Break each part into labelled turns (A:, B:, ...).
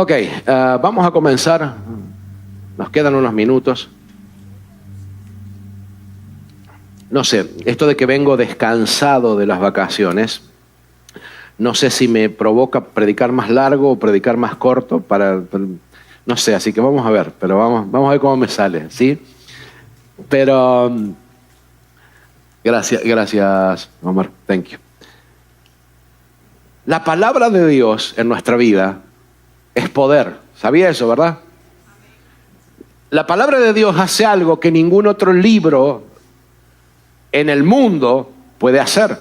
A: Ok, vamos a comenzar. Nos quedan unos minutos. No sé, esto de que vengo descansado de las vacaciones, no sé si me provoca predicar más largo o predicar más corto, no sé, así que vamos a ver, pero vamos a ver cómo me sale, ¿sí? Pero gracias, Omar, thank you. La palabra de Dios en nuestra vida es poder. ¿Sabía eso, verdad? La palabra de Dios hace algo que ningún otro libro en el mundo puede hacer.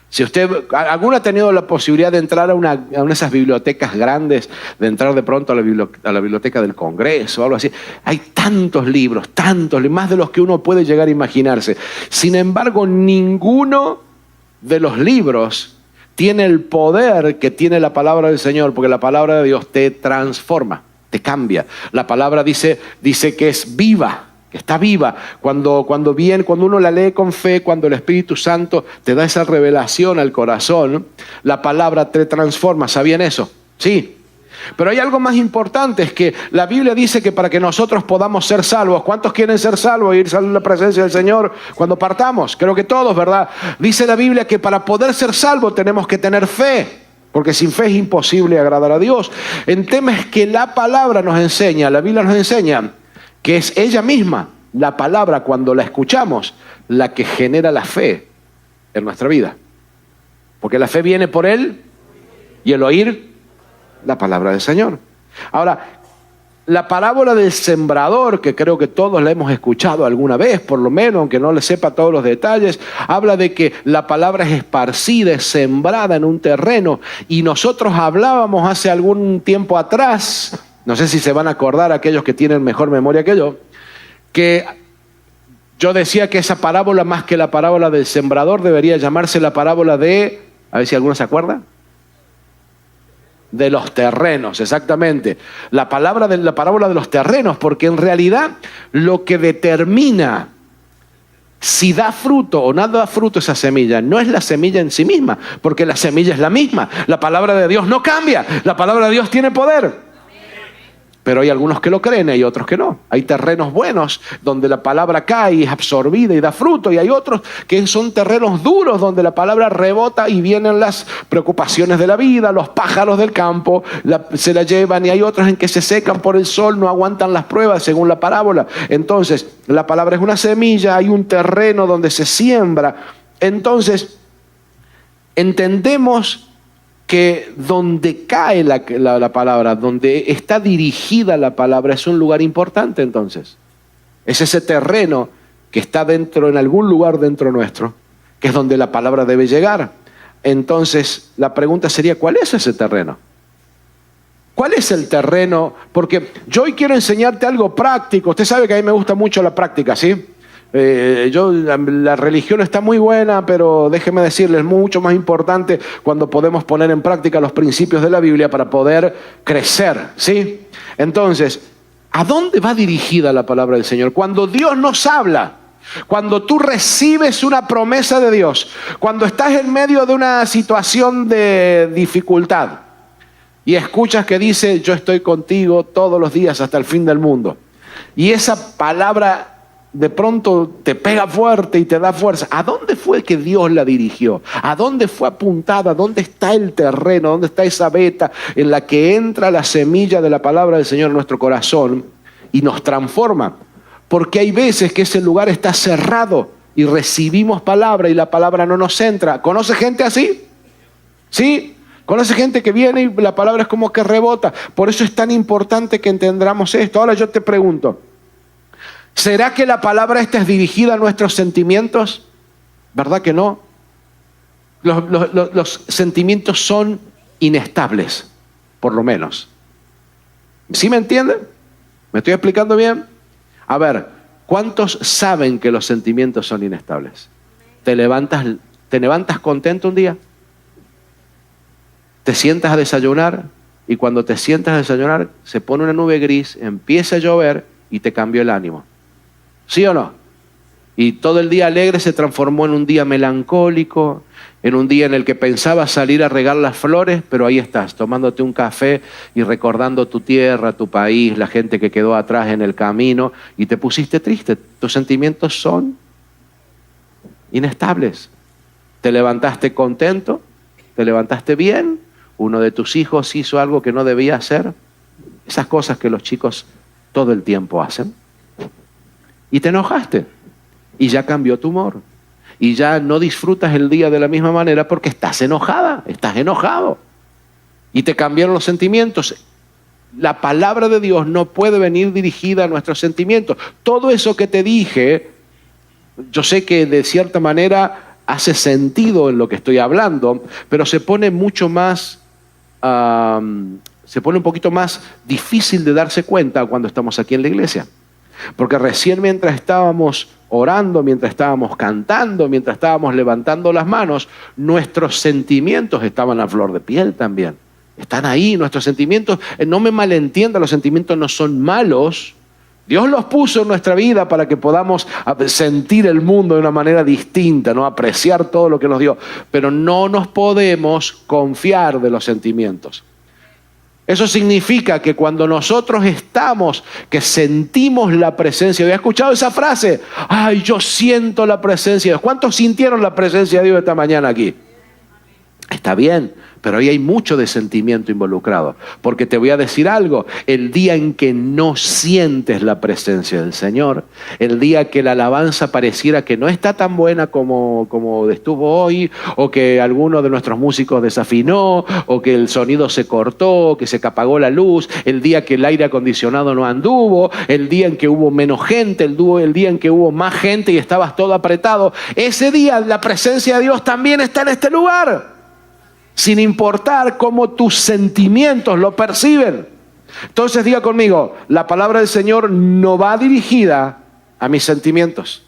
A: Si ¿alguno ha tenido la posibilidad de entrar a una de esas bibliotecas grandes, de entrar de pronto a la biblioteca del Congreso o algo así? Hay tantos libros, más de los que uno puede llegar a imaginarse. Sin embargo, ninguno de los libros tiene el poder que tiene la palabra del Señor, porque la palabra de Dios te transforma, te cambia. La palabra dice que es viva, que está viva. Cuando uno la lee con fe, cuando el Espíritu Santo te da esa revelación al corazón, la palabra te transforma. ¿Sabían eso? Sí. Pero hay algo más importante, es que la Biblia dice que para que nosotros podamos ser salvos, ¿cuántos quieren ser salvos e ir a la presencia del Señor cuando partamos? Creo que todos, ¿verdad? Dice la Biblia que para poder ser salvos tenemos que tener fe, porque sin fe es imposible agradar a Dios. El tema es que la palabra nos enseña, la Biblia nos enseña que es ella misma, la palabra, cuando la escuchamos, la que genera la fe en nuestra vida. Porque la fe viene por él y el oír la palabra del Señor. Ahora, la parábola del sembrador, que creo que todos la hemos escuchado alguna vez, por lo menos, aunque no le sepa todos los detalles, habla de que la palabra es esparcida, es sembrada en un terreno. Y nosotros hablábamos hace algún tiempo atrás, no sé si se van a acordar aquellos que tienen mejor memoria que yo decía que esa parábola, más que la parábola del sembrador, debería llamarse la parábola de, a ver si alguno se acuerda, de los terrenos, exactamente. La parábola de los terrenos, porque en realidad lo que determina si da fruto o no da fruto esa semilla no es la semilla en sí misma, porque la semilla es la misma. La palabra de Dios no cambia, la palabra de Dios tiene poder. Pero hay algunos que lo creen y hay otros que no. Hay terrenos buenos donde la palabra cae y es absorbida y da fruto, y hay otros que son terrenos duros donde la palabra rebota y vienen las preocupaciones de la vida, los pájaros del campo se la llevan, y hay otros en que se secan por el sol, no aguantan las pruebas según la parábola. Entonces, la palabra es una semilla, hay un terreno donde se siembra. Entonces, entendemos que donde cae la palabra, donde está dirigida la palabra, es un lugar importante. Entonces es ese terreno que está en algún lugar dentro nuestro, que es donde la palabra debe llegar. Entonces la pregunta sería, ¿cuál es ese terreno? ¿Cuál es el terreno? Porque yo hoy quiero enseñarte algo práctico. Usted sabe que a mí me gusta mucho la práctica, ¿sí? La religión está muy buena, pero déjeme decirles, es mucho más importante cuando podemos poner en práctica los principios de la Biblia para poder crecer, ¿sí? Entonces, ¿a dónde va dirigida la palabra del Señor? Cuando Dios nos habla, cuando tú recibes una promesa de Dios, cuando estás en medio de una situación de dificultad y escuchas que dice, yo estoy contigo todos los días hasta el fin del mundo, y esa palabra de pronto te pega fuerte y te da fuerza. ¿A dónde fue que Dios la dirigió? ¿A dónde fue apuntada? ¿Dónde está el terreno? ¿Dónde está esa veta en la que entra la semilla de la palabra del Señor en nuestro corazón y nos transforma? Porque hay veces que ese lugar está cerrado y recibimos palabra y la palabra no nos entra. ¿Conoce gente así? ¿Sí? ¿Conoce gente que viene y la palabra es como que rebota? Por eso es tan importante que entendamos esto. Ahora yo te pregunto, ¿será que la palabra esta es dirigida a nuestros sentimientos? ¿Verdad que no? Los sentimientos son inestables, por lo menos. ¿Sí me entienden? ¿Me estoy explicando bien? A ver, ¿cuántos saben que los sentimientos son inestables? ¿Te levantas contento un día? ¿Te sientas a desayunar? Y cuando te sientas a desayunar, se pone una nube gris, empieza a llover y te cambió el ánimo. ¿Sí o no? Y todo el día alegre se transformó en un día melancólico, en un día en el que pensabas salir a regar las flores, pero ahí estás, tomándote un café y recordando tu tierra, tu país, la gente que quedó atrás en el camino, y te pusiste triste. Tus sentimientos son inestables. Te levantaste contento, te levantaste bien, uno de tus hijos hizo algo que no debía hacer, esas cosas que los chicos todo el tiempo hacen, y te enojaste. Y ya cambió tu humor. Y ya no disfrutas el día de la misma manera porque estás enojada, estás enojado. Y te cambiaron los sentimientos. La palabra de Dios no puede venir dirigida a nuestros sentimientos. Todo eso que te dije, yo sé que de cierta manera hace sentido en lo que estoy hablando, pero se pone mucho más, se pone un poquito más difícil de darse cuenta cuando estamos aquí en la iglesia. Porque recién mientras estábamos orando, mientras estábamos cantando, mientras estábamos levantando las manos, nuestros sentimientos estaban a flor de piel también. Están ahí, nuestros sentimientos, no me malentienda, los sentimientos no son malos. Dios los puso en nuestra vida para que podamos sentir el mundo de una manera distinta, ¿no? Apreciar todo lo que nos dio. Pero no nos podemos confiar de los sentimientos. Eso significa que cuando nosotros estamos, que sentimos la presencia de Dios. ¿Has escuchado esa frase? Ay, yo siento la presencia de Dios. ¿Cuántos sintieron la presencia de Dios esta mañana aquí? Está bien, pero ahí hay mucho de sentimiento involucrado. Porque te voy a decir algo, el día en que no sientes la presencia del Señor, el día que la alabanza pareciera que no está tan buena como estuvo hoy, o que alguno de nuestros músicos desafinó, o que el sonido se cortó, que se apagó la luz, el día que el aire acondicionado no anduvo, el día en que hubo menos gente, el día en que hubo más gente y estabas todo apretado, ese día la presencia de Dios también está en este lugar. Sin importar cómo tus sentimientos lo perciben. Entonces diga conmigo, la palabra del Señor no va dirigida a mis sentimientos.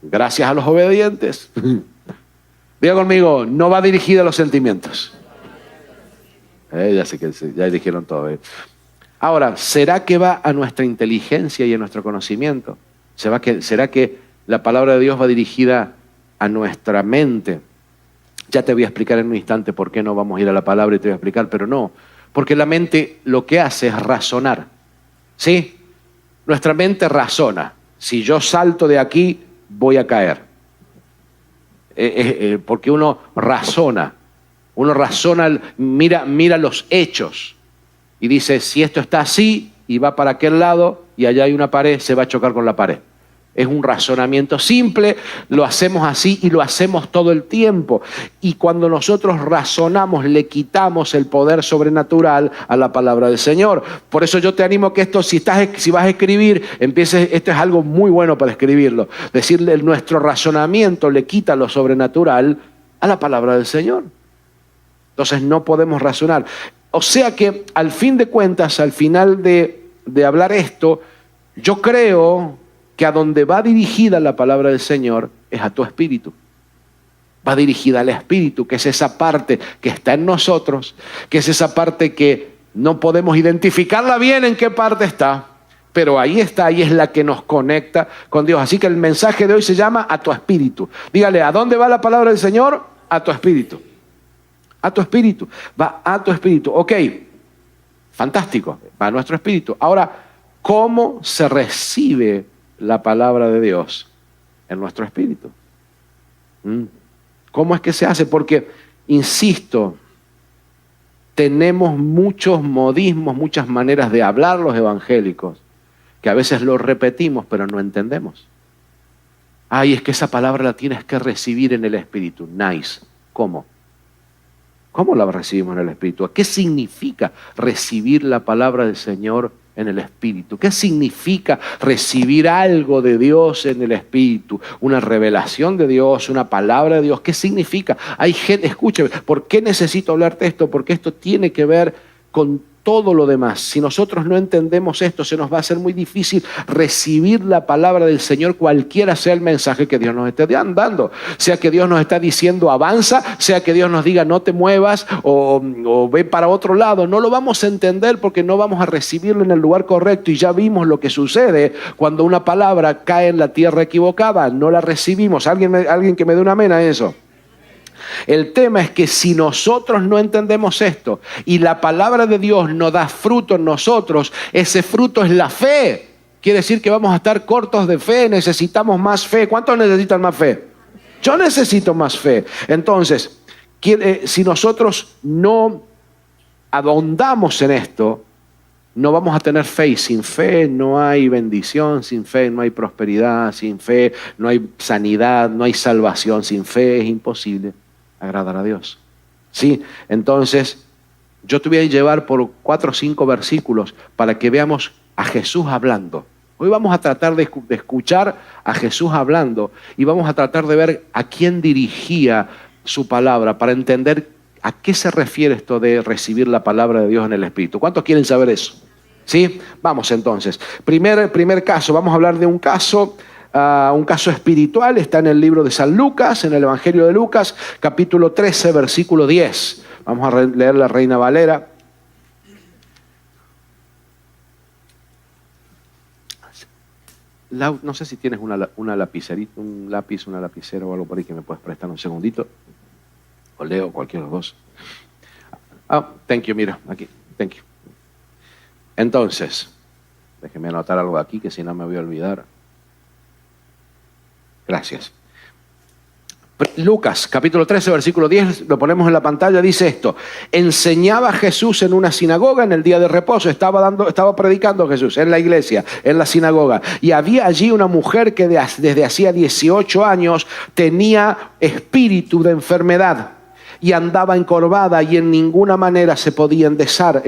A: Gracias a los obedientes. Diga conmigo, no va dirigida a los sentimientos. Ya sé que ya dijeron todo. Ahora, ¿será que va a nuestra inteligencia y a nuestro conocimiento? ¿Será que la palabra de Dios va dirigida a nuestra mente? Ya te voy a explicar en un instante por qué no vamos a ir a la palabra y te voy a explicar, pero no. Porque la mente lo que hace es razonar. ¿Sí? Nuestra mente razona. Si yo salto de aquí, voy a caer. Porque uno razona. Uno razona, mira los hechos. Y dice, si esto está así y va para aquel lado y allá hay una pared, se va a chocar con la pared. Es un razonamiento simple, lo hacemos así y lo hacemos todo el tiempo. Y cuando nosotros razonamos, le quitamos el poder sobrenatural a la palabra del Señor. Por eso yo te animo que esto, si vas a escribir, empieces, esto es algo muy bueno para escribirlo. Decirle, nuestro razonamiento le quita lo sobrenatural a la palabra del Señor. Entonces no podemos razonar. O sea que al fin de cuentas, al final de hablar esto, yo creo que a donde va dirigida la palabra del Señor es a tu espíritu. Va dirigida al espíritu, que es esa parte que está en nosotros, que es esa parte que no podemos identificarla bien en qué parte está, pero ahí está, y es la que nos conecta con Dios. Así que el mensaje de hoy se llama a tu espíritu. Dígale, ¿a dónde va la palabra del Señor? A tu espíritu. A tu espíritu. Va a tu espíritu. Ok, fantástico, va a nuestro espíritu. Ahora, ¿cómo se recibe la palabra de Dios en nuestro espíritu? ¿Cómo es que se hace? Porque, insisto, tenemos muchos modismos, muchas maneras de hablar los evangélicos, que a veces lo repetimos, pero no entendemos. Ay, es que esa palabra la tienes que recibir en el espíritu. Nice. ¿Cómo? ¿Cómo la recibimos en el espíritu? ¿Qué significa recibir la palabra del Señor en el espíritu? ¿Qué significa recibir algo de Dios en el espíritu? Una revelación de Dios, una palabra de Dios. ¿Qué significa? Hay gente, escúcheme, ¿por qué necesito hablarte esto? Porque esto tiene que ver con todo lo demás. Si nosotros no entendemos esto, se nos va a hacer muy difícil recibir la palabra del Señor, cualquiera sea el mensaje que Dios nos esté dando. Sea que Dios nos está diciendo avanza, sea que Dios nos diga no te muevas o ve para otro lado. No lo vamos a entender porque no vamos a recibirlo en el lugar correcto. Y ya vimos lo que sucede cuando una palabra cae en la tierra equivocada. No la recibimos. Alguien que me dé un amén a eso. El tema es que si nosotros no entendemos esto y la palabra de Dios no da fruto en nosotros, ese fruto es la fe. Quiere decir que vamos a estar cortos de fe, necesitamos más fe. ¿Cuántos necesitan más fe? Yo necesito más fe. Entonces, si nosotros no ahondamos en esto, no vamos a tener fe, y sin fe no hay bendición, sin fe no hay prosperidad, sin fe no hay sanidad, no hay salvación, sin fe es imposible agradar a Dios. ¿Sí? Entonces, yo te voy a llevar por 4 o 5 versículos para que veamos a Jesús hablando. Hoy vamos a tratar de escuchar a Jesús hablando y vamos a tratar de ver a quién dirigía su palabra para entender a qué se refiere esto de recibir la palabra de Dios en el Espíritu. ¿Cuántos quieren saber eso? ¿Sí? Vamos entonces. Primer caso, vamos a hablar de un caso espiritual. Está en el libro de San Lucas, en el Evangelio de Lucas, capítulo 13, versículo 10. Vamos a leer la Reina Valera. No sé si tienes una lapicerita, un lápiz, una lapicera o algo por ahí que me puedes prestar un segundito. O leo cualquiera de los dos. Thank you, mira, aquí, thank you. Entonces, déjeme anotar algo aquí que si no me voy a olvidar. Gracias. Lucas, capítulo 13, versículo 10, lo ponemos en la pantalla, dice esto. Enseñaba Jesús en una sinagoga en el día de reposo. Estaba predicando Jesús en la iglesia, en la sinagoga. Y había allí una mujer que desde hacía 18 años tenía espíritu de enfermedad. Y andaba encorvada y en ninguna manera se podía enderezar.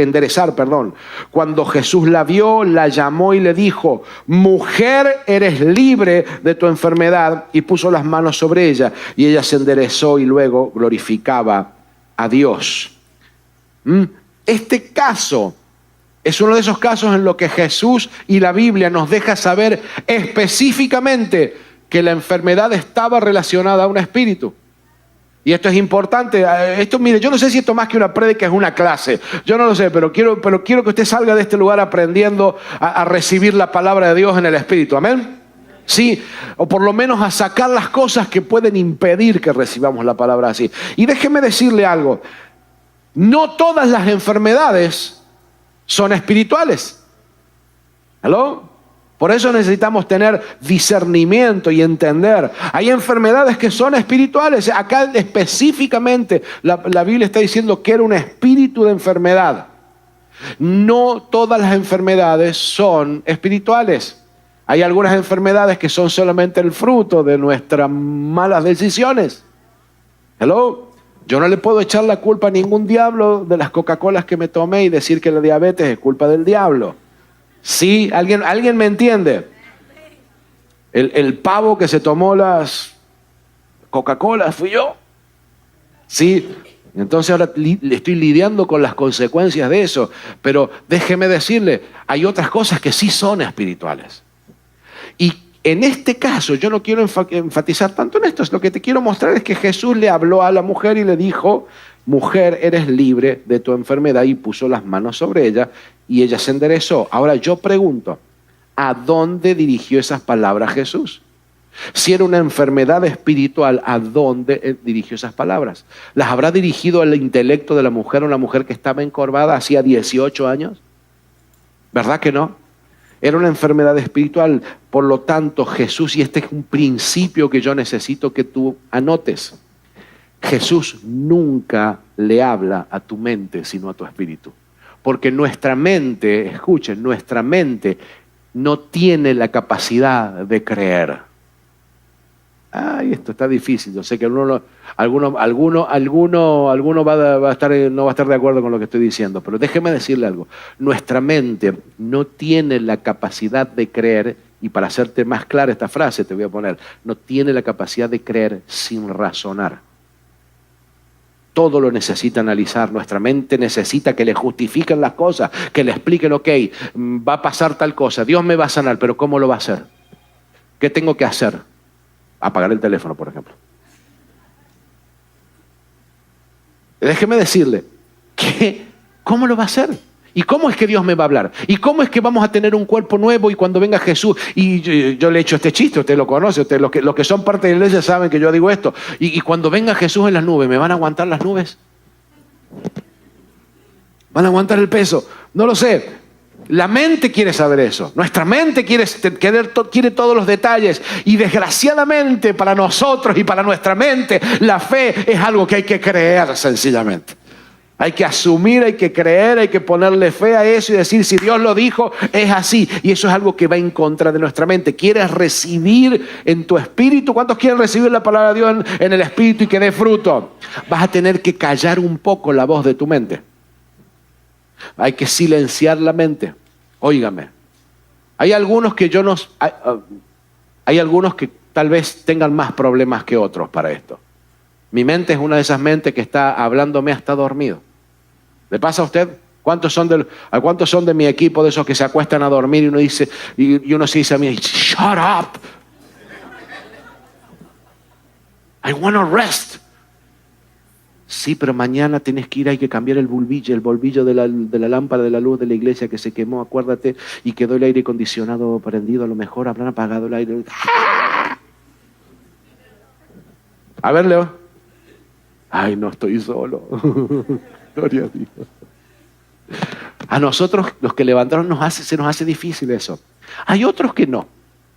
A: Cuando Jesús la vio, la llamó y le dijo: mujer, eres libre de tu enfermedad. Y puso las manos sobre ella y ella se enderezó y luego glorificaba a Dios. Este caso es uno de esos casos en los que Jesús y la Biblia nos deja saber específicamente que la enfermedad estaba relacionada a un espíritu. Y esto es importante. Mire, yo no sé si esto más que una prédica es una clase. Yo no lo sé, pero quiero que usted salga de este lugar aprendiendo a recibir la palabra de Dios en el Espíritu. ¿Amén? Sí, o por lo menos a sacar las cosas que pueden impedir que recibamos la palabra así. Y déjeme decirle algo. No todas las enfermedades son espirituales. ¿Aló? Por eso necesitamos tener discernimiento y entender. Hay enfermedades que son espirituales. Acá específicamente la Biblia está diciendo que era un espíritu de enfermedad. No todas las enfermedades son espirituales. Hay algunas enfermedades que son solamente el fruto de nuestras malas decisiones. ¿Hello? Yo no le puedo echar la culpa a ningún diablo de las Coca-Colas que me tomé y decir que la diabetes es culpa del diablo. ¿Sí? ¿Alguien me entiende? El pavo que se tomó las Coca-Cola fui yo. ¿Sí? Entonces ahora estoy lidiando con las consecuencias de eso. Pero déjeme decirle, hay otras cosas que sí son espirituales. Y en este caso, yo no quiero enfatizar tanto en esto. Lo que te quiero mostrar es que Jesús le habló a la mujer y le dijo: mujer, eres libre de tu enfermedad, y puso las manos sobre ella y ella se enderezó. Ahora yo pregunto, ¿a dónde dirigió esas palabras Jesús? Si era una enfermedad espiritual, ¿a dónde dirigió esas palabras? ¿Las habrá dirigido al intelecto de la mujer, una mujer que estaba encorvada hacía 18 años? ¿Verdad que no? Era una enfermedad espiritual. Por lo tanto, Jesús, y este es un principio que yo necesito que tú anotes, Jesús nunca le habla a tu mente, sino a tu espíritu. Porque nuestra mente, escuchen, nuestra mente no tiene la capacidad de creer. Ay, esto está difícil. Yo sé que alguno va a estar, no va a estar de acuerdo con lo que estoy diciendo, pero déjeme decirle algo. Nuestra mente no tiene la capacidad de creer, y para hacerte más clara esta frase te voy a poner, no tiene la capacidad de creer sin razonar. todo lo necesita analizar. Nuestra mente necesita que le justifiquen las cosas, que le expliquen, ok, va a pasar tal cosa, Dios me va a sanar, pero ¿cómo lo va a hacer? ¿Qué tengo que hacer? Apagar el teléfono, por ejemplo. Déjeme decirle, ¿cómo lo va a hacer? ¿Y cómo es que Dios me va a hablar? ¿Y cómo es que vamos a tener un cuerpo nuevo y cuando venga Jesús? Y yo le he hecho este chiste, usted lo conoce, los que son parte de la iglesia saben que yo digo esto. Y cuando venga Jesús en las nubes, ¿me van a aguantar las nubes? ¿Van a aguantar el peso? No lo sé. La mente quiere saber eso. Nuestra mente quiere todos los detalles. Y desgraciadamente para nosotros y para nuestra mente, la fe es algo que hay que creer sencillamente. Hay que asumir, hay que creer, hay que ponerle fe a eso y decir, si Dios lo dijo, es así. Y eso es algo que va en contra de nuestra mente. ¿Quieres recibir en tu espíritu? ¿Cuántos quieren recibir la palabra de Dios en el espíritu y que dé fruto? Vas a tener que callar un poco la voz de tu mente. Hay que silenciar la mente. Óigame. Hay algunos que hay algunos que tal vez tengan más problemas que otros para esto. Mi mente es una de esas mentes que está hablándome hasta dormido. ¿Le pasa a usted? ¿Cuántos son de mi equipo, de esos que se acuestan a dormir y uno dice, y uno se dice a mí, shut up. I want to rest. Sí, pero mañana tienes que ir, hay que cambiar el bolbillo de la lámpara de la luz de la iglesia que se quemó, acuérdate, y quedó el aire acondicionado prendido, a lo mejor habrán apagado el aire. A ver, Leo. Ay, no estoy solo. Gloria a Dios. A nosotros, los que levantamos, se nos hace difícil eso. Hay otros que no.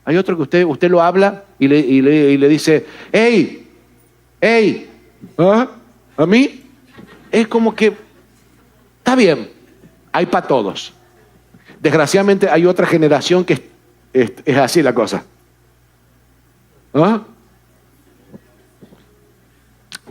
A: Hay otros que usted lo habla y le dice, hey, ¿ah? ¿A mí? Es como que, está bien, hay para todos. Desgraciadamente hay otra generación que es así la cosa. ¿Ah?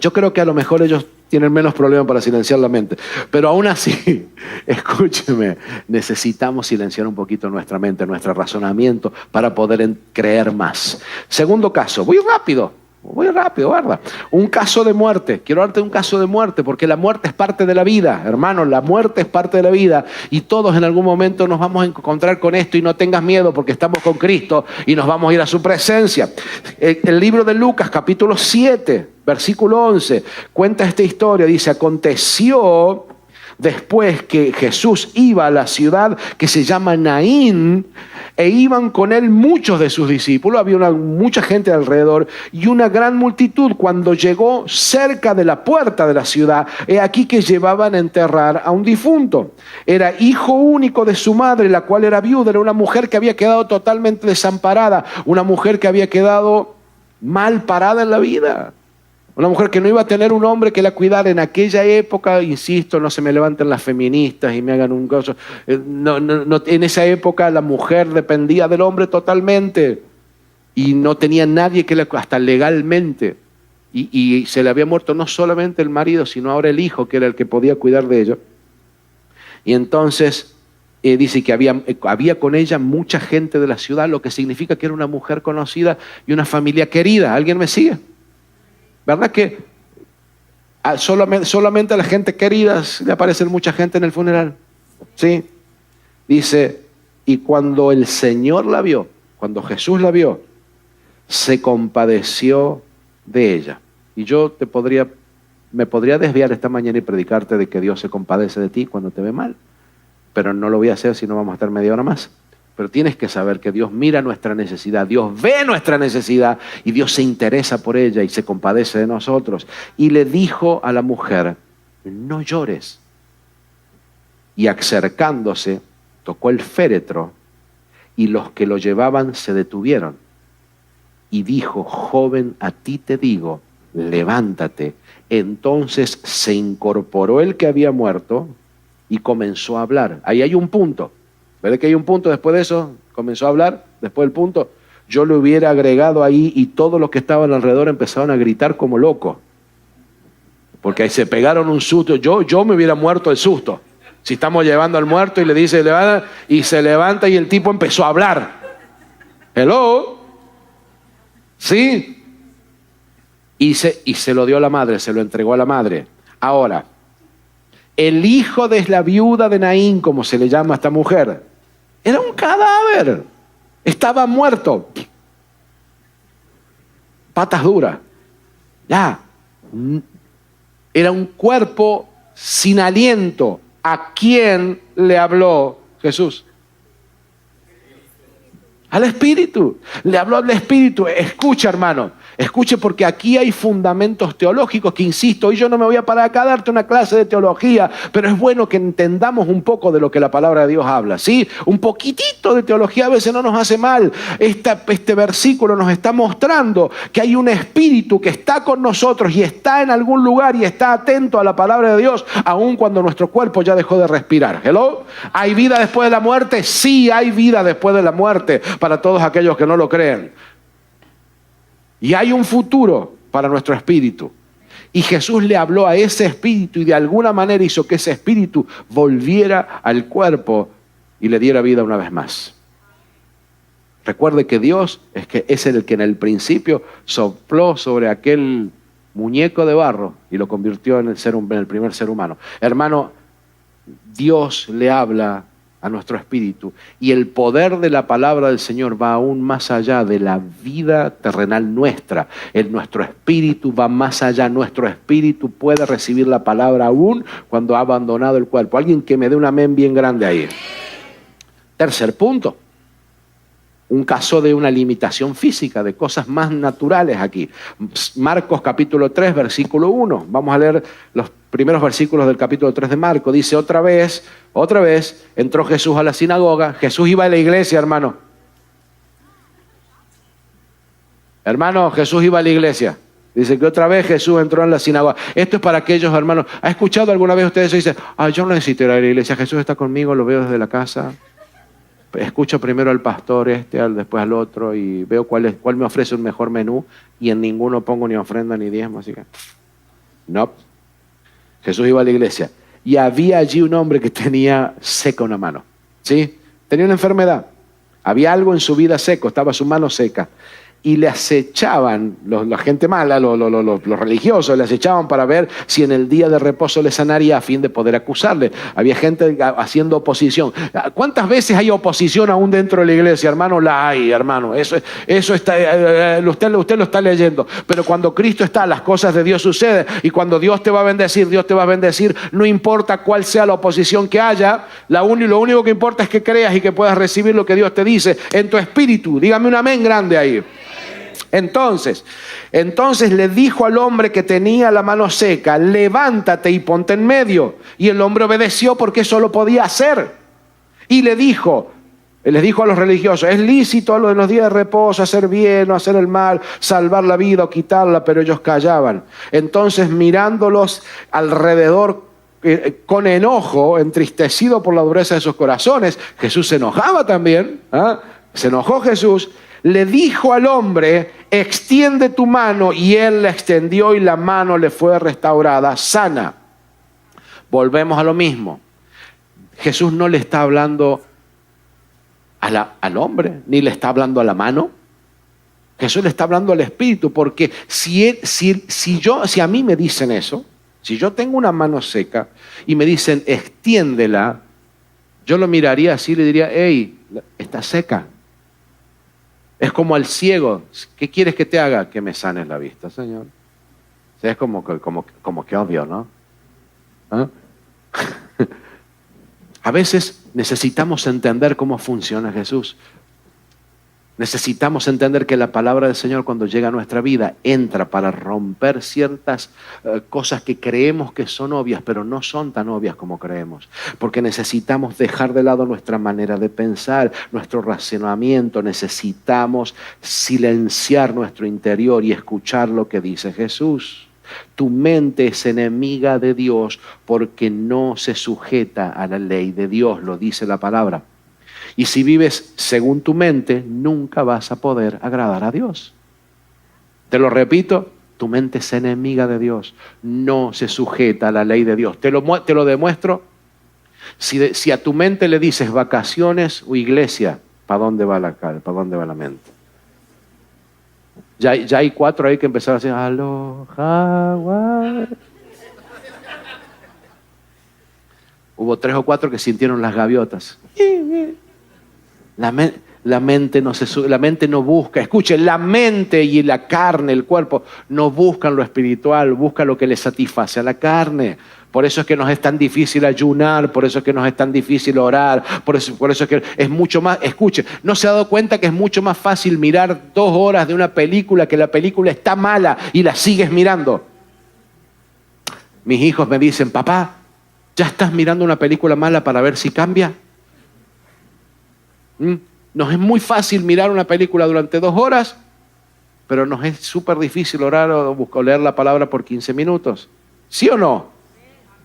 A: Yo creo que a lo mejor ellos tienen menos problemas para silenciar la mente. Pero aún así, escúcheme, necesitamos silenciar un poquito nuestra mente, nuestro razonamiento, para poder creer más. Segundo caso, voy rápido, ¿verdad? Un caso de muerte. Quiero darte un caso de muerte, porque la muerte es parte de la vida, hermano. La muerte es parte de la vida y todos en algún momento nos vamos a encontrar con esto, y no tengas miedo porque estamos con Cristo y nos vamos a ir a su presencia. El libro de Lucas, capítulo 7, versículo 11, cuenta esta historia. Dice, aconteció después que Jesús iba a la ciudad que se llama Naín, e iban con él muchos de sus discípulos. Había mucha gente alrededor y una gran multitud. Cuando llegó cerca de la puerta de la ciudad, he aquí que llevaban a enterrar a un difunto. Era hijo único de su madre, la cual era viuda. Era una mujer que había quedado totalmente desamparada, una mujer que había quedado mal parada en la vida. Una mujer que no iba a tener un hombre que la cuidara en aquella época. Insisto, no se me levanten las feministas y me hagan un gozo. No, en esa época la mujer dependía del hombre totalmente y no tenía nadie que hasta legalmente. Y se le había muerto no solamente el marido, sino ahora el hijo, que era el que podía cuidar de ella. Y entonces dice que había con ella mucha gente de la ciudad, lo que significa que era una mujer conocida y una familia querida. ¿Alguien me sigue? ¿Verdad que solamente a la gente querida le aparece mucha gente en el funeral? ¿Sí? Dice, y cuando el Señor la vio, cuando Jesús la vio, se compadeció de ella. Y yo me podría desviar esta mañana y predicarte de que Dios se compadece de ti cuando te ve mal, pero no lo voy a hacer si no vamos a estar media hora más. Pero tienes que saber que Dios mira nuestra necesidad, Dios ve nuestra necesidad y Dios se interesa por ella y se compadece de nosotros. Y le dijo a la mujer, no llores. Y acercándose, tocó el féretro y los que lo llevaban se detuvieron. Y dijo, joven, a ti te digo, levántate. Entonces se incorporó el que había muerto y comenzó a hablar. Ahí hay un punto. ¿Verdad que hay un punto después de eso? Comenzó a hablar, después del punto. Yo le hubiera agregado ahí y todos los que estaban alrededor empezaron a gritar como locos. Porque ahí se pegaron un susto. Yo me hubiera muerto de susto. Si estamos llevando al muerto y le dice, levanta, y se levanta y el tipo empezó a hablar. Hello. ¿Sí? Y se lo dio a la madre, se lo entregó a la madre. Ahora, el hijo de la viuda de Naín, como se le llama a esta mujer, era un cadáver. Estaba muerto. Patas duras. Ya. Era un cuerpo sin aliento. ¿A quién le habló Jesús? Al Espíritu. Le habló al Espíritu. Escucha, hermano. Escuche, porque aquí hay fundamentos teológicos que, insisto, hoy yo no me voy a parar acá a darte una clase de teología, pero es bueno que entendamos un poco de lo que la palabra de Dios habla, ¿sí? Un poquitito de teología a veces no nos hace mal. Este versículo nos está mostrando que hay un espíritu que está con nosotros y está en algún lugar y está atento a la palabra de Dios, aun cuando nuestro cuerpo ya dejó de respirar. ¿Hello? ¿Hay vida después de la muerte? Sí, hay vida después de la muerte para todos aquellos que no lo creen. Y hay un futuro para nuestro espíritu. Y Jesús le habló a ese espíritu y de alguna manera hizo que ese espíritu volviera al cuerpo y le diera vida una vez más. Recuerde que Dios es el que en el principio sopló sobre aquel muñeco de barro y lo convirtió en el primer ser humano. Hermano, Dios le habla a nuestro espíritu, y el poder de la palabra del Señor va aún más allá de la vida terrenal nuestra. Nuestro espíritu va más allá. Nuestro espíritu puede recibir la palabra aún cuando ha abandonado el cuerpo. Alguien que me dé un amén bien grande ahí. Tercer punto. Un caso de una limitación física, de cosas más naturales aquí. Marcos capítulo 3, versículo 1. Vamos a leer los primeros versículos del capítulo 3 de Marcos. Dice, otra vez, entró Jesús a la sinagoga. Jesús iba a la iglesia, hermano. Hermano, Jesús iba a la iglesia. Dice que otra vez Jesús entró en la sinagoga. Esto es para aquellos, hermanos. ¿Ha escuchado alguna vez ustedes eso? Dice, yo no necesito ir a la iglesia. Jesús está conmigo, lo veo desde la casa. Escucho primero al pastor después al otro y veo cuál me ofrece un mejor menú, y en ninguno pongo ni ofrenda ni diezmo, así que no. Jesús iba a la iglesia y había allí un hombre que tenía seca una mano, ¿sí? Tenía una enfermedad, había algo en su vida seco, estaba su mano seca, y le acechaban la gente mala, los religiosos, le acechaban para ver si en el día de reposo le sanaría a fin de poder acusarle. Había gente haciendo oposición. ¿Cuántas veces hay oposición aún dentro de la iglesia, hermano? La hay, hermano. Eso está, usted lo está leyendo. Pero cuando Cristo está, las cosas de Dios suceden. Y cuando Dios te va a bendecir, no importa cuál sea la oposición que haya. Lo único que importa es que creas y que puedas recibir lo que Dios te dice en tu espíritu. Dígame un amén grande ahí. Entonces le dijo al hombre que tenía la mano seca, levántate y ponte en medio. Y el hombre obedeció porque eso lo podía hacer. Y les dijo a los religiosos, es lícito en los días de reposo hacer bien o hacer el mal, salvar la vida o quitarla, pero ellos callaban. Entonces, mirándolos alrededor con enojo, entristecido por la dureza de sus corazones, Jesús se enojaba también, se enojó Jesús. Le dijo al hombre, extiende tu mano, y él la extendió y la mano le fue restaurada sana. Volvemos a lo mismo. Jesús no le está hablando al hombre, ni le está hablando a la mano. Jesús le está hablando al espíritu, porque si a mí me dicen eso, si yo tengo una mano seca y me dicen extiéndela, yo lo miraría así y le diría, hey, está seca. Es como al ciego, ¿qué quieres que te haga? Que me sanes la vista, Señor. O sea, es como que obvio, ¿no? A veces necesitamos entender cómo funciona Jesús. Necesitamos entender que la palabra del Señor, cuando llega a nuestra vida, entra para romper ciertas cosas que creemos que son obvias, pero no son tan obvias como creemos. Porque necesitamos dejar de lado nuestra manera de pensar, nuestro razonamiento. Necesitamos silenciar nuestro interior y escuchar lo que dice Jesús. Tu mente es enemiga de Dios porque no se sujeta a la ley de Dios, lo dice la palabra. Y si vives según tu mente, nunca vas a poder agradar a Dios. Te lo repito, tu mente es enemiga de Dios, no se sujeta a la ley de Dios. Te lo demuestro. Si a tu mente le dices vacaciones o iglesia, ¿para dónde va la mente? Ya hay 4 ahí que empezaron a decir, aloha, Hubo 3 o 4 que sintieron las gaviotas. La mente no busca, escuchen, la mente y la carne, el cuerpo, no buscan lo espiritual, buscan lo que les satisface a la carne. Por eso es que nos es tan difícil ayunar, por eso es que nos es tan difícil orar, por eso es que es mucho más, escuchen, ¿no se ha dado cuenta que es mucho más fácil mirar 2 horas de una película, que la película está mala y la sigues mirando? Mis hijos me dicen, papá, ¿ya estás mirando una película mala para ver si cambia? Nos es muy fácil mirar una película durante 2 horas, pero nos es súper difícil orar o leer la palabra por 15 minutos. ¿Sí o no?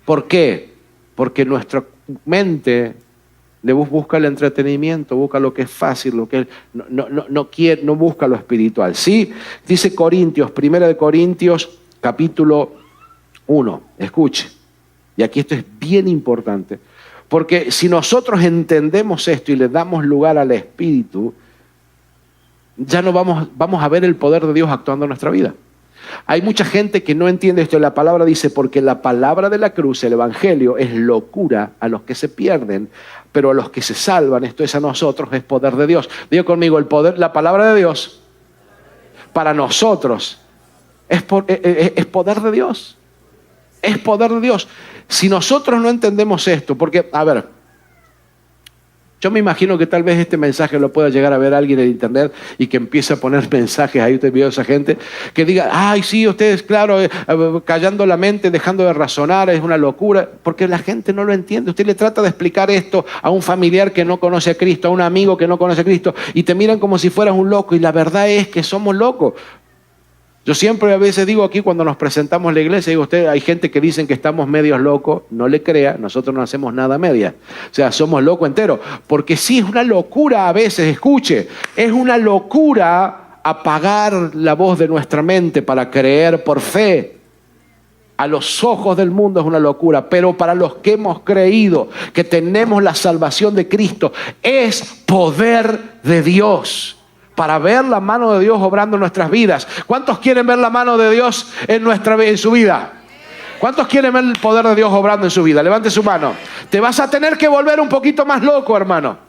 A: ¿Por qué? Porque nuestra mente busca el entretenimiento, busca lo que es fácil, lo que no busca lo espiritual. ¿Sí? Dice Corintios, 1 Corintios, capítulo 1. Escuche. Y aquí esto es bien importante. Porque si nosotros entendemos esto y le damos lugar al Espíritu, ya no vamos a ver el poder de Dios actuando en nuestra vida. Hay mucha gente que no entiende esto. La palabra dice, porque la palabra de la cruz, el Evangelio, es locura a los que se pierden, pero a los que se salvan, esto es a nosotros, es poder de Dios. Diga conmigo, la palabra de Dios, para nosotros, es poder de Dios. Es poder de Dios. Si nosotros no entendemos esto, porque, a ver, yo me imagino que tal vez este mensaje lo pueda llegar a ver alguien en internet y que empiece a poner mensajes ahí, usted vio a esa gente, que diga, ay, sí, ustedes, claro, callando la mente, dejando de razonar, es una locura, porque la gente no lo entiende. Usted le trata de explicar esto a un familiar que no conoce a Cristo, a un amigo que no conoce a Cristo, y te miran como si fueras un loco, y la verdad es que somos locos. Yo siempre a veces digo aquí cuando nos presentamos en la iglesia, digo, hay gente que dicen que estamos medios locos, no le crea, nosotros no hacemos nada media. O sea, somos locos enteros. Porque sí, es una locura a veces, escuche, es una locura apagar la voz de nuestra mente para creer por fe. A los ojos del mundo es una locura, pero para los que hemos creído que tenemos la salvación de Cristo, es poder de Dios. Para ver la mano de Dios obrando en nuestras vidas. ¿Cuántos quieren ver la mano de Dios en su vida? ¿Cuántos quieren ver el poder de Dios obrando en su vida? Levante su mano. Te vas a tener que volver un poquito más loco, hermano.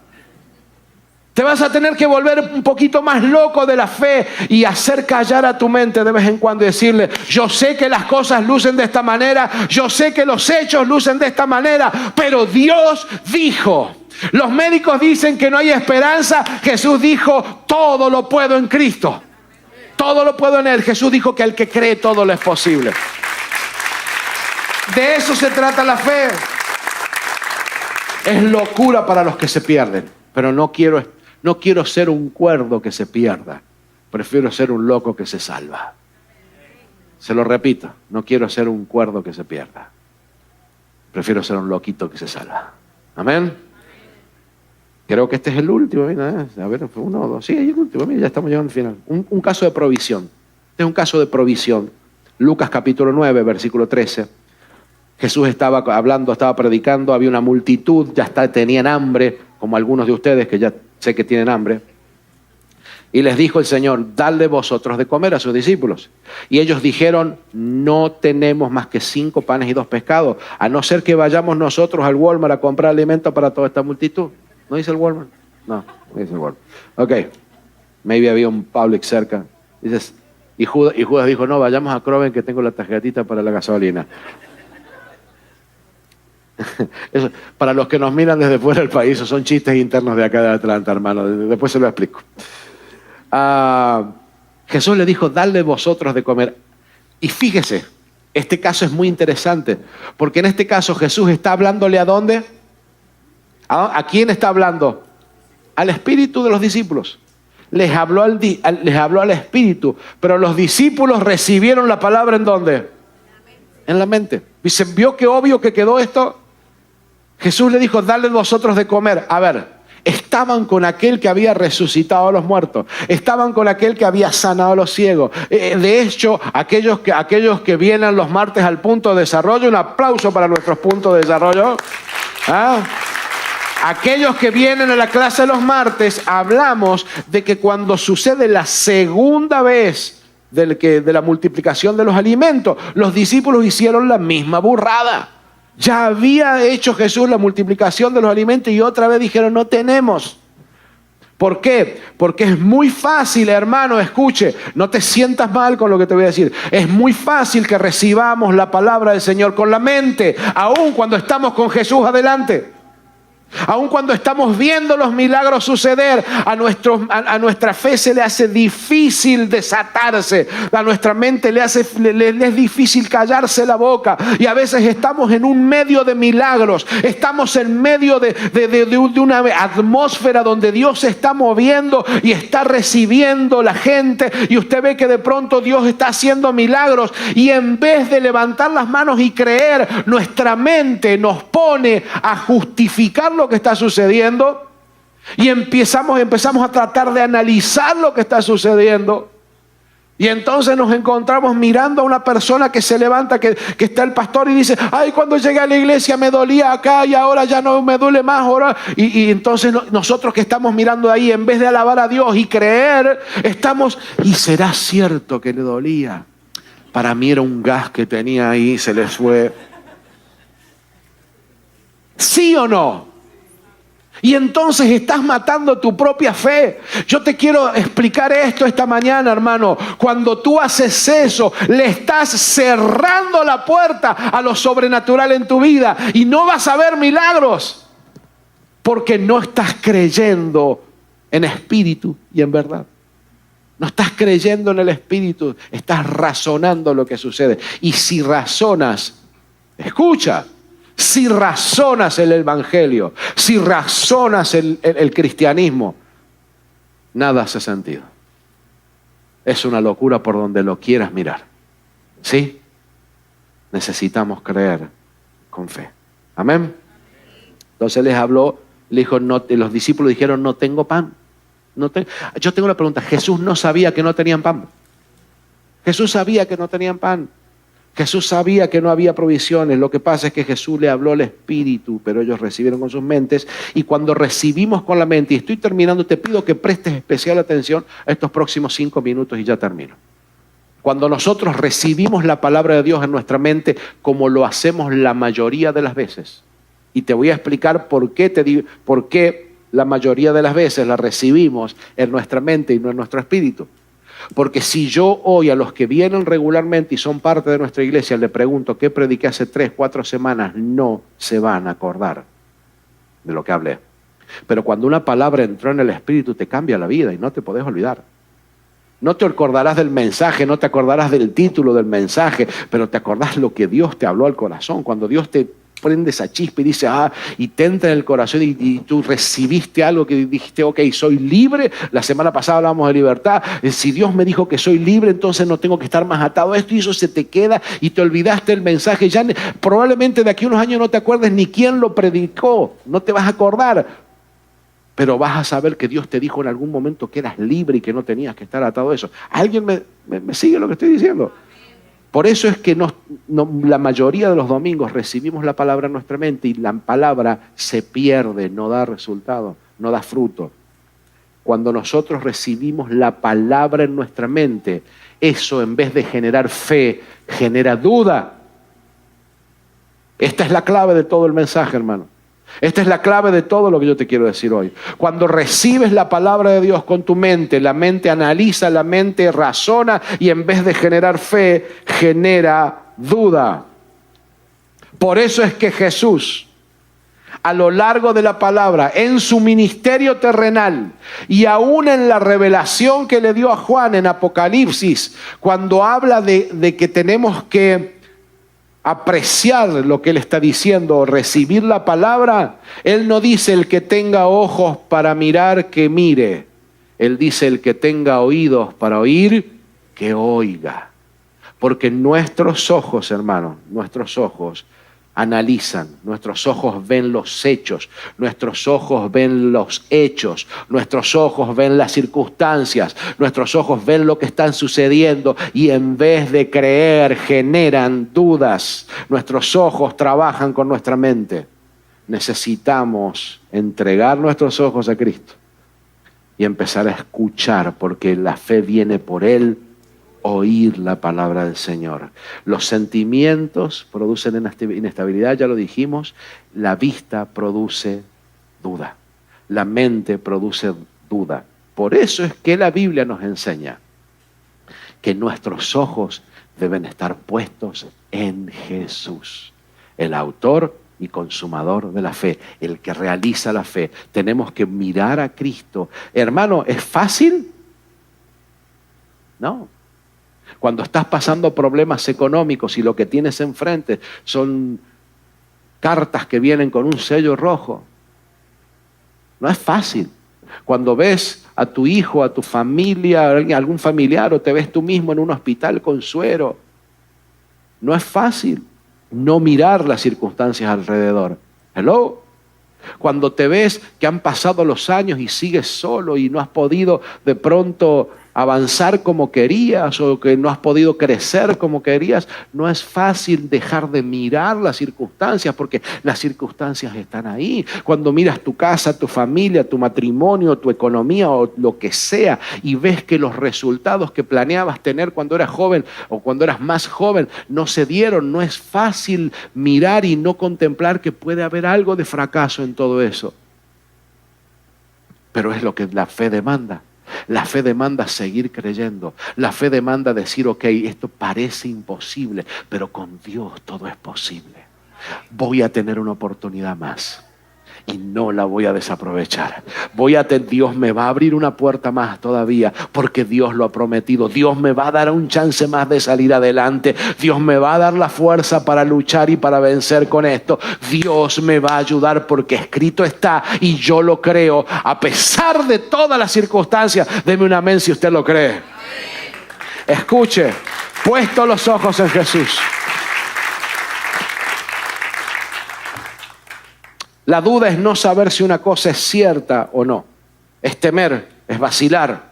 A: Te vas a tener que volver un poquito más loco de la fe y hacer callar a tu mente de vez en cuando y decirle, yo sé que las cosas lucen de esta manera, yo sé que los hechos lucen de esta manera, pero Dios dijo. Los médicos dicen que no hay esperanza. Jesús dijo, todo lo puedo en Cristo. Todo lo puedo en Él. Jesús dijo que al que cree todo le es posible. De eso se trata la fe. Es locura para los que se pierden. Pero no quiero ser un cuerdo que se pierda. Prefiero ser un loco que se salva. Se lo repito, no quiero ser un cuerdo que se pierda. Prefiero ser un loquito que se salva. Amén. Creo que este es el último, mira, a ver, fue 1 o 2, sí, es el último, mira, ya estamos llegando al final. Un caso de provisión. Este es un caso de provisión. Lucas capítulo 9, versículo 13. Jesús estaba hablando, estaba predicando, había una multitud, tenían hambre, como algunos de ustedes que ya sé que tienen hambre. Y les dijo el Señor, dadle vosotros de comer a sus discípulos. Y ellos dijeron, no tenemos más que 5 panes y 2 pescados, a no ser que vayamos nosotros al Walmart a comprar alimento para toda esta multitud. ¿No dice el Walmart? No dice el Walmart. Ok. Maybe había un Publix cerca. Dices, y Judas dijo, no, vayamos a Kroger que tengo la tarjetita para la gasolina. Eso, para los que nos miran desde fuera del país, son chistes internos de acá de Atlanta, hermano. Después se lo explico. Jesús le dijo, dadle vosotros de comer. Y fíjese, este caso es muy interesante, porque en este caso Jesús está hablándole ¿a dónde? ¿A quién está hablando? Al espíritu de los discípulos. Les habló al espíritu, pero los discípulos recibieron la palabra ¿en dónde? En la mente. Dicen, ¿vio qué obvio que quedó esto? Jesús le dijo, dadle vosotros de comer. A ver, estaban con aquel que había resucitado a los muertos. Estaban con aquel que había sanado a los ciegos. De hecho, aquellos que vienen los martes al punto de desarrollo, un aplauso para nuestros puntos de desarrollo. Aquellos que vienen a la clase de los martes, hablamos de que cuando sucede la segunda vez de la multiplicación de los alimentos, los discípulos hicieron la misma burrada. Ya había hecho Jesús la multiplicación de los alimentos y otra vez dijeron, no tenemos. ¿Por qué? Porque es muy fácil, hermano, escuche, no te sientas mal con lo que te voy a decir. Es muy fácil que recibamos la palabra del Señor con la mente, aun cuando estamos con Jesús adelante. Aun cuando estamos viendo los milagros suceder, a nuestra fe se le hace difícil desatarse, a nuestra mente le es difícil callarse la boca, y a veces estamos en un medio de milagros, estamos en medio de una atmósfera donde Dios se está moviendo y está recibiendo la gente, y usted ve que de pronto Dios está haciendo milagros, y en vez de levantar las manos y creer, nuestra mente nos pone a justificar lo que está sucediendo y empezamos a tratar de analizar lo que está sucediendo, y entonces nos encontramos mirando a una persona que se levanta, que está el pastor y dice, ay, cuando llegué a la iglesia me dolía acá y ahora ya no me duele más ahora. Y entonces nosotros que estamos mirando ahí, en vez de alabar a Dios y creer, estamos, y será cierto que le dolía, para mí era un gas que tenía ahí, se le fue. ¿Sí o no? Y entonces estás matando tu propia fe. Yo te quiero explicar esto esta mañana, hermano. Cuando tú haces eso, le estás cerrando la puerta a lo sobrenatural en tu vida y no vas a ver milagros, porque no estás creyendo en espíritu y en verdad. No estás creyendo en el espíritu, estás razonando lo que sucede. Y si razonas, escucha, si razonas el evangelio, si razonas el cristianismo, nada hace sentido. Es una locura por donde lo quieras mirar. ¿Sí? Necesitamos creer con fe. Amén. Entonces les habló, le dijo, no, los discípulos dijeron, no tengo pan. Yo tengo una pregunta, Jesús no sabía que no tenían pan. Jesús sabía que no tenían pan. Jesús sabía que no había provisiones. Lo que pasa es que Jesús le habló al Espíritu, pero ellos recibieron con sus mentes. Y cuando recibimos con la mente, y estoy terminando, te pido que prestes especial atención a estos próximos 5 minutos y ya termino. Cuando nosotros recibimos la palabra de Dios en nuestra mente, como lo hacemos la mayoría de las veces, y te voy a explicar por qué la mayoría de las veces la recibimos en nuestra mente y no en nuestro espíritu. Porque si yo hoy a los que vienen regularmente y son parte de nuestra iglesia le pregunto qué prediqué hace 3, 4 semanas, no se van a acordar de lo que hablé. Pero cuando una palabra entró en el espíritu te cambia la vida y no te podés olvidar. No te acordarás del mensaje, no te acordarás del título del mensaje, pero te acordás lo que Dios te habló al corazón. Cuando Dios te prende esa chispa y dice, y te entra en el corazón y tú recibiste algo que dijiste, ok, soy libre. La semana pasada hablábamos de libertad. Si Dios me dijo que soy libre, entonces no tengo que estar más atado a esto, y eso se te queda y te olvidaste el mensaje. Ya probablemente de aquí a unos años no te acuerdes ni quién lo predicó, no te vas a acordar, pero vas a saber que Dios te dijo en algún momento que eras libre y que no tenías que estar atado a eso. ¿Alguien me sigue lo que estoy diciendo? Por eso es que la mayoría de los domingos recibimos la palabra en nuestra mente y la palabra se pierde, no da resultado, no da fruto. Cuando nosotros recibimos la palabra en nuestra mente, eso en vez de generar fe, genera duda. Esta es la clave de todo el mensaje, hermano. Esta es la clave de todo lo que yo te quiero decir hoy. Cuando recibes la palabra de Dios con tu mente, la mente analiza, la mente razona y en vez de generar fe, genera duda. Por eso es que Jesús, a lo largo de la palabra, en su ministerio terrenal y aún en la revelación que le dio a Juan en Apocalipsis, cuando habla de que tenemos que apreciar lo que él está diciendo, recibir la palabra, él no dice el que tenga ojos para mirar, que mire. Él dice el que tenga oídos para oír, que oiga. Porque nuestros ojos, hermanos, nuestros ojos analizan, nuestros ojos ven los hechos, nuestros ojos ven los hechos, nuestros ojos ven las circunstancias, nuestros ojos ven lo que está sucediendo y en vez de creer generan dudas. Nuestros ojos trabajan con nuestra mente. Necesitamos entregar nuestros ojos a Cristo y empezar a escuchar, porque la fe viene por Él oír la palabra del Señor. Los sentimientos producen inestabilidad, ya lo dijimos. La vista produce duda. La mente produce duda. Por eso es que la Biblia nos enseña que nuestros ojos deben estar puestos en Jesús, el autor y consumador de la fe, el que realiza la fe. Tenemos que mirar a Cristo. Hermano, ¿es fácil? No. Cuando estás pasando problemas económicos y lo que tienes enfrente son cartas que vienen con un sello rojo, no es fácil. Cuando ves a tu hijo, a tu familia, a algún familiar, o te ves tú mismo en un hospital con suero, no es fácil no mirar las circunstancias alrededor. Hello. Cuando te ves que han pasado los años y sigues solo y no has podido de pronto avanzar como querías o que no has podido crecer como querías, no es fácil dejar de mirar las circunstancias porque las circunstancias están ahí. Cuando miras tu casa, tu familia, tu matrimonio, tu economía o lo que sea y ves que los resultados que planeabas tener cuando eras joven o cuando eras más joven no se dieron, no es fácil mirar y no contemplar que puede haber algo de fracaso en todo eso. Pero es lo que la fe demanda. La fe demanda seguir creyendo. La fe demanda decir, ok, esto parece imposible, pero con Dios todo es posible. Voy a tener una oportunidad más y no la voy a desaprovechar. Dios me va a abrir una puerta más todavía porque Dios lo ha prometido. Dios me va a dar un chance más de salir adelante. Dios me va a dar la fuerza para luchar y para vencer con esto. Dios me va a ayudar porque escrito está y yo lo creo. A pesar de todas las circunstancias, deme un amén si usted lo cree. Escuche, puesto los ojos en Jesús. La duda es no saber si una cosa es cierta o no. Es temer, es vacilar.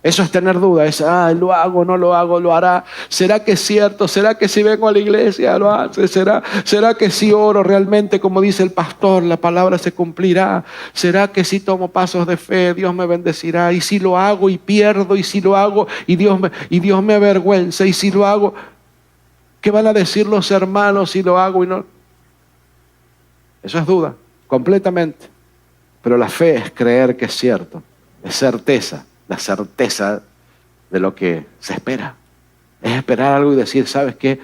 A: Eso es tener duda. Es, lo hago, no lo hago, lo hará. ¿Será que es cierto? ¿Será que si vengo a la iglesia lo hace? ¿Será que si oro realmente, como dice el pastor, la palabra se cumplirá? ¿Será que si tomo pasos de fe, Dios me bendecirá? Y si lo hago y pierdo, y si lo hago y Dios me avergüenza, y si lo hago, ¿qué van a decir los hermanos si lo hago y no? Eso es duda. Completamente. Pero la fe es creer que es cierto. Es certeza. La certeza de lo que se espera. Es esperar algo y decir, ¿sabes qué?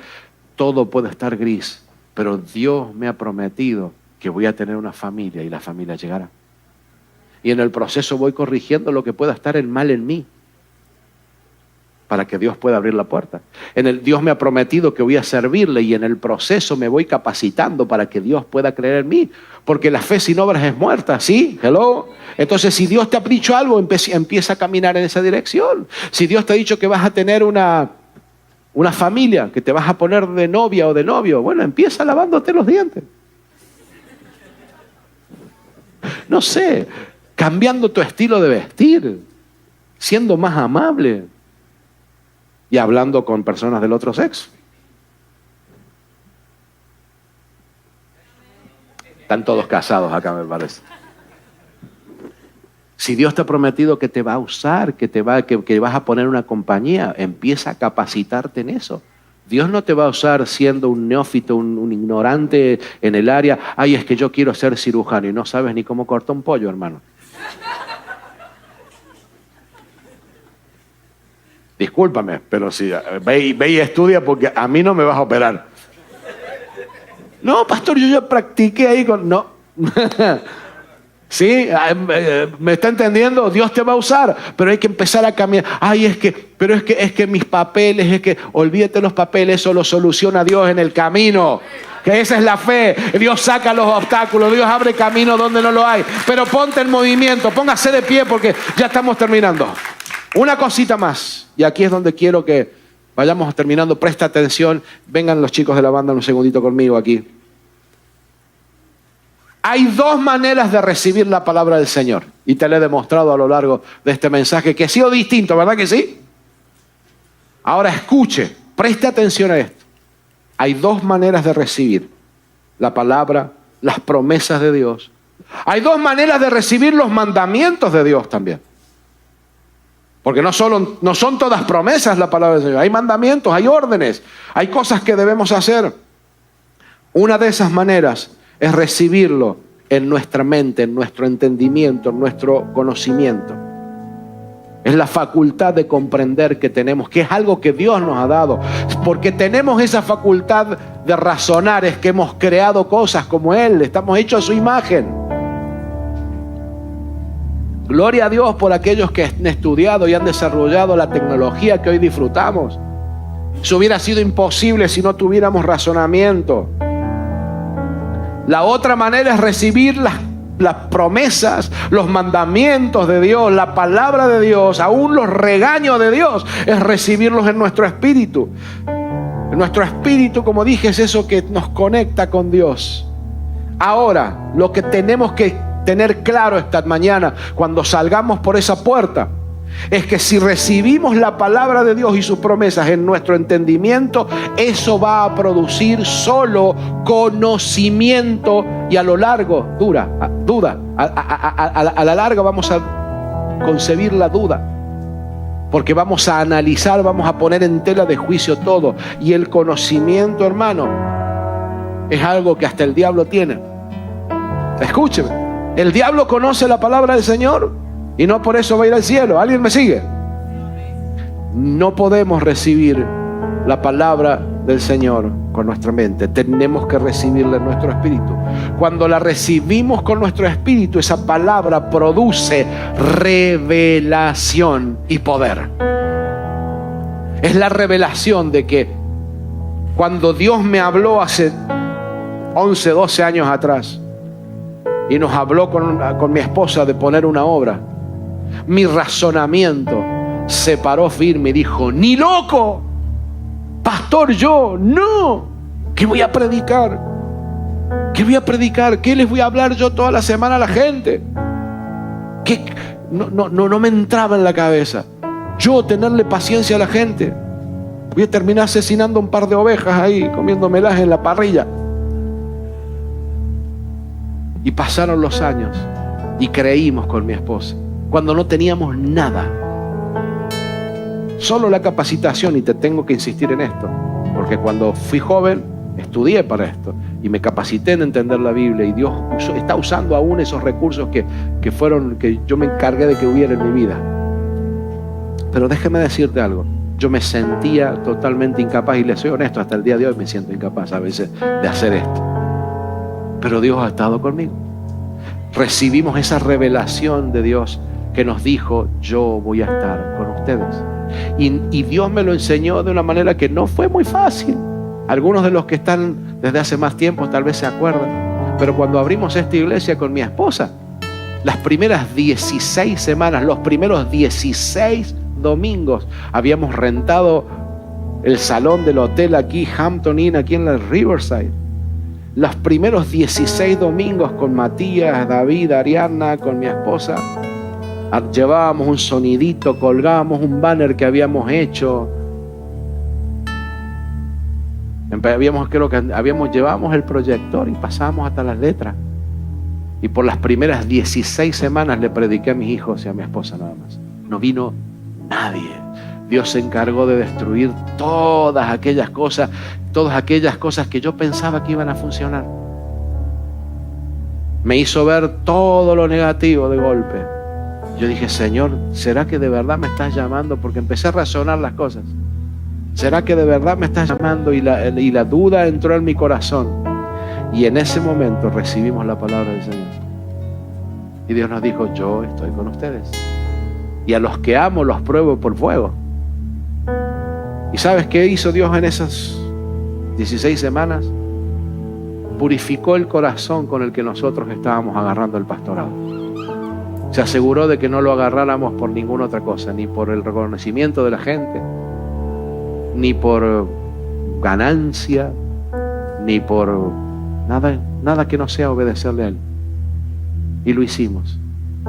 A: Todo puede estar gris, pero Dios me ha prometido que voy a tener una familia y la familia llegará. Y en el proceso voy corrigiendo lo que pueda estar en mal en mí para que Dios pueda abrir la puerta. Dios me ha prometido que voy a servirle y en el proceso me voy capacitando para que Dios pueda creer en mí. Porque la fe sin obras es muerta, ¿sí? Hello. Entonces, si Dios te ha dicho algo, empieza a caminar en esa dirección. Si Dios te ha dicho que vas a tener una familia, que te vas a poner de novia o de novio, bueno, empieza lavándote los dientes. No sé, cambiando tu estilo de vestir, siendo más amable y hablando con personas del otro sexo. Están todos casados acá, me parece. Si Dios te ha prometido que te va a usar, que vas a poner una compañía, empieza a capacitarte en eso. Dios no te va a usar siendo un neófito, un ignorante en el área. Ay, es que yo quiero ser cirujano y no sabes ni cómo cortar un pollo, hermano. Discúlpame, pero si ve y estudia porque a mí no me vas a operar. No, pastor, yo ya practiqué ahí con... No. ¿Sí? ¿Me está entendiendo? Dios te va a usar, pero hay que empezar a caminar. Ay, es que mis papeles, olvídate los papeles, eso lo soluciona Dios en el camino. Que esa es la fe. Dios saca los obstáculos, Dios abre camino donde no lo hay. Pero ponte en movimiento, póngase de pie porque ya estamos terminando. Una cosita más, y aquí es donde quiero que vayamos terminando. Presta atención, vengan los chicos de la banda un segundito conmigo aquí. Hay dos maneras de recibir la palabra del Señor, y te lo he demostrado a lo largo de este mensaje, que ha sido distinto, ¿verdad que sí? Ahora escuche, preste atención a esto. Hay dos maneras de recibir la palabra, las promesas de Dios. Hay dos maneras de recibir los mandamientos de Dios también. Porque no son todas promesas la palabra del Señor. Hay mandamientos, hay órdenes, hay cosas que debemos hacer. Una de esas maneras es recibirlo en nuestra mente, en nuestro entendimiento, en nuestro conocimiento. Es la facultad de comprender que tenemos, que es algo que Dios nos ha dado. Porque tenemos esa facultad de razonar, es que hemos creado cosas como Él, estamos hechos a su imagen. Gloria a Dios por aquellos que han estudiado y han desarrollado la tecnología que hoy disfrutamos. Eso hubiera sido imposible si no tuviéramos razonamiento. La otra manera es recibir las promesas, los mandamientos de Dios, la palabra de Dios, aún los regaños de Dios, es recibirlos en nuestro espíritu. En nuestro espíritu, como dije, es eso que nos conecta con Dios. Ahora, lo que tenemos que tener claro esta mañana, cuando salgamos por esa puerta, es que si recibimos la palabra de Dios y sus promesas en nuestro entendimiento, eso va a producir solo conocimiento, y a lo largo, duda, a la larga vamos a concebir la duda, porque vamos a analizar, vamos a poner en tela de juicio todo. Y el conocimiento, hermano, es algo que hasta el diablo tiene. Escúcheme, el diablo conoce la palabra del Señor y no por eso va a ir al cielo. ¿Alguien me sigue? No podemos recibir la palabra del Señor con nuestra mente. Tenemos que recibirla en nuestro espíritu. Cuando la recibimos con nuestro espíritu, esa palabra produce revelación y poder. Es la revelación de que cuando Dios me habló hace 11, 12 años atrás y nos habló con mi esposa de poner una obra, mi razonamiento se paró firme y dijo: ¡ni loco! Pastor, yo, no. ¿Qué voy a predicar? ¿Qué voy a predicar? ¿Qué les voy a hablar yo toda la semana a la gente? ¿Qué? No me entraba en la cabeza. Yo tenerle paciencia a la gente. Voy a terminar asesinando un par de ovejas ahí, comiéndomelas en la parrilla. Y pasaron los años y creímos con mi esposa, cuando no teníamos nada. Solo la capacitación, y te tengo que insistir en esto, porque cuando fui joven estudié para esto y me capacité en entender la Biblia, y Dios está usando aún esos recursos que yo me encargué de que hubiera en mi vida. Pero déjeme decirte algo, yo me sentía totalmente incapaz, y le soy honesto, hasta el día de hoy me siento incapaz a veces de hacer esto. Pero Dios ha estado conmigo. Recibimos esa revelación de Dios que nos dijo: yo voy a estar con ustedes. Y Dios me lo enseñó de una manera que no fue muy fácil. Algunos de los que están desde hace más tiempo tal vez se acuerdan. Pero cuando abrimos esta iglesia con mi esposa, las primeras 16 semanas, los primeros 16 domingos, habíamos rentado el salón del hotel aquí, Hampton Inn, aquí en la Riverside. Los primeros 16 domingos con Matías, David, Ariana, con mi esposa, llevábamos un sonidito, colgábamos un banner que habíamos hecho. Llevábamos el proyector y pasábamos hasta las letras. Y por las primeras 16 semanas le prediqué a mis hijos y a mi esposa nada más. No vino nadie. Dios se encargó de destruir todas aquellas cosas que yo pensaba que iban a funcionar. Me hizo ver todo lo negativo de golpe. Yo dije: Señor, ¿será que de verdad me estás llamando? Porque empecé a razonar las cosas. ¿Será que de verdad me estás llamando? Y la duda entró en mi corazón. Y en ese momento recibimos la palabra del Señor. Y Dios nos dijo: yo estoy con ustedes. Y a los que amo los pruebo por fuego. ¿Y sabes qué hizo Dios en esas 16 semanas? Purificó el corazón con el que nosotros estábamos agarrando el pastorado. Se aseguró de que no lo agarráramos por ninguna otra cosa, ni por el reconocimiento de la gente, ni por ganancia, ni por nada que no sea obedecerle a Él. Y lo hicimos.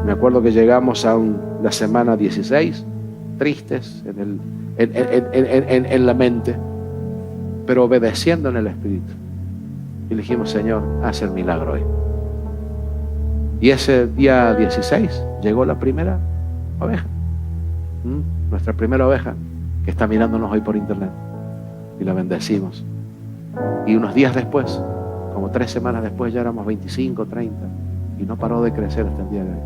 A: Me acuerdo que llegamos a la semana 16, tristes en la mente, pero obedeciendo en el Espíritu. Y le dijimos: Señor, haz el milagro hoy. Y ese día 16 llegó la primera oveja. Nuestra primera oveja que está mirándonos hoy por internet. Y la bendecimos. Y unos días después, como 3 semanas después, ya éramos 25, 30. Y no paró de crecer hasta el día de hoy.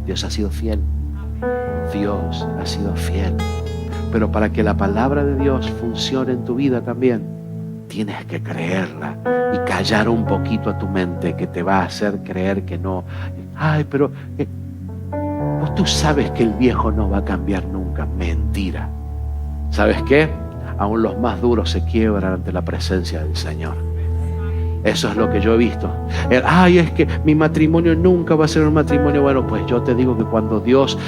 A: Dios ha sido fiel. Dios ha sido fiel. Pero para que la palabra de Dios funcione en tu vida también, tienes que creerla y callar un poquito a tu mente que te va a hacer creer que no. Ay, pero pues tú sabes que el viejo no va a cambiar nunca. Mentira. ¿Sabes qué? Aún los más duros se quiebran ante la presencia del Señor. Eso es lo que yo he visto. Ay, es que mi matrimonio nunca va a ser un matrimonio. Bueno, pues yo te digo que cuando Dios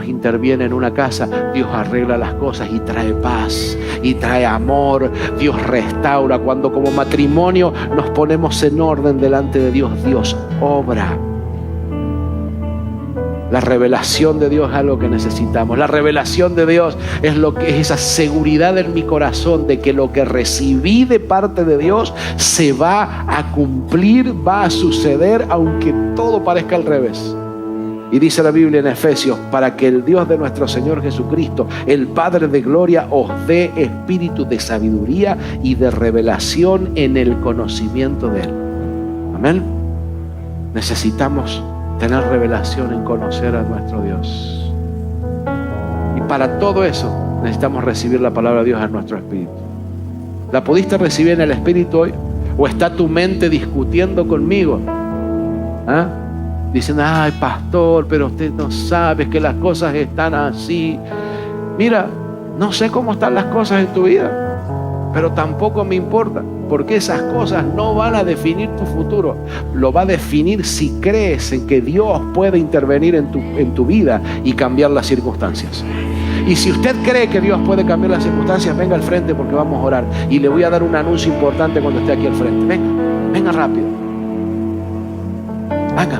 A: interviene en una casa, Dios arregla las cosas y trae paz y trae amor. Dios restaura. Cuando como matrimonio nos ponemos en orden delante de Dios, Dios obra. La revelación de Dios es algo que necesitamos. La revelación de Dios es lo que es esa seguridad en mi corazón de que lo que recibí de parte de Dios se va a cumplir, va a suceder, aunque todo parezca al revés. Y dice la Biblia en Efesios, para que el Dios de nuestro Señor Jesucristo, el Padre de gloria, os dé espíritu de sabiduría y de revelación en el conocimiento de Él. Amén. Necesitamos tener revelación en conocer a nuestro Dios. Y para todo eso necesitamos recibir la palabra de Dios en nuestro espíritu. ¿La pudiste recibir en el espíritu hoy? ¿O está tu mente discutiendo conmigo? Diciendo, ay pastor, pero usted no sabe que las cosas están así. Mira, no sé cómo están las cosas en tu vida, pero tampoco me importa, porque esas cosas no van a definir tu futuro. Lo va a definir si crees en que Dios puede intervenir en tu vida y cambiar las circunstancias. Y si usted cree que Dios puede cambiar las circunstancias, venga al frente porque vamos a orar. Y le voy a dar un anuncio importante cuando esté aquí al frente. Venga rápido.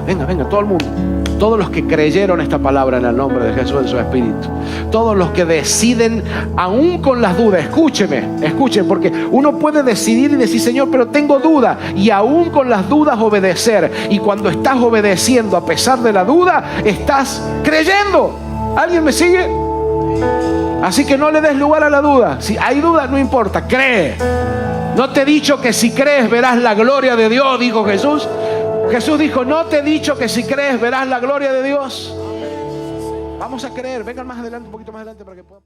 A: Venga, todo el mundo. Todos los que creyeron esta palabra en el nombre de Jesús en su espíritu. Todos los que deciden, aún con las dudas, escuchen, porque uno puede decidir y decir, Señor, pero tengo duda. Y aún con las dudas obedecer. Y cuando estás obedeciendo a pesar de la duda, estás creyendo. ¿Alguien me sigue? Así que no le des lugar a la duda. Si hay duda, no importa, cree. No te he dicho que si crees verás la gloria de Dios, dijo Jesús. Jesús dijo, no te he dicho que si crees verás la gloria de Dios. Vamos a creer. Vengan más adelante, un poquito más adelante para que puedan...